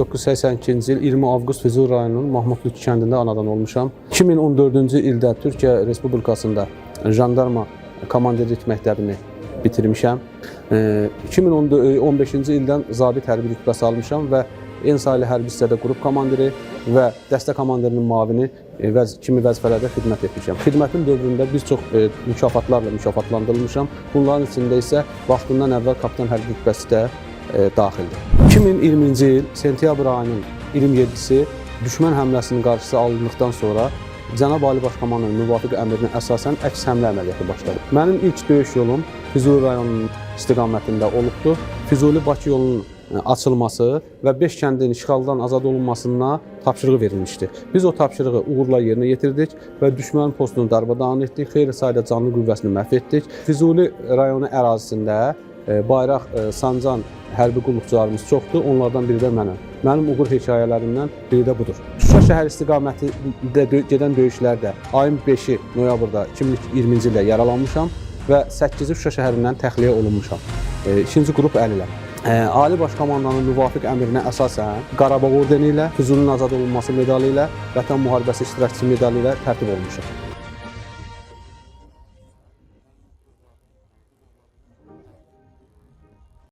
1982-ci il 20 avqust Füzuli rayonunun Mahmudlu kəndində anadan olmuşam. 2014-cü ildə Türkiyə Respublikasında jandarma komandirlik məktəbini bitirmişəm. 2015-ci ildən zabit hərbi rütbəsi almışam və Ensaylı hərbi hissədə qrup komandiri və dəstə komandirinin müavini kimi vəzifələrdə xidmət etmişəm. Xidmətim dövründə bir çox mükafatlarla mükafatlandırılmışam. Bunların içində isə vaxtından əvvəl kapitan hərbi rütbəsi də daxildir. 2020-ci il sentyabr ayının 27-si düşmən həmləsinin qarşısı alındıqdan sonra Cənab Ali Baş Komandanın müvafiq əmrinə əsasən əks həmlə əməliyyatı başladı. Mənim ilk döyüş yolum Füzuli rayonunun istiqamətində olubdur. Füzuli-Bakı yolunun açılması və 5 kəndin işğaldan azad olunmasına tapşırığı verilmişdi. Biz o tapşırığı uğurla yerinə yetirdik və düşmənin postunu darmadağın etdik, xeyli sayda canlı qüvvəsini məhv etdik. Füzuli rayonu ərazisində bayraq sancan hərbi qulluqçularımız çoxdur, onlardan biri də mənəm. Mənim uğur hekayələrimdən biri də budur. Şuşa şəhər istiqamətində gedən döyüşlərdə ayın 5-i noyabrda 2020-ci ildə yaralanmışam və 8-i Şuşa şəhərindən təxliyə olunmuşam. 2-ci qrup əliləm. Ali Baş Komandanın müvafiq əmrinə əsasən Qarabağ ordeni ilə, Füzulinin azad olunması medalı ilə, Vətən müharibəsi iştirakçısı medalı ilə tərtib olunmuşam.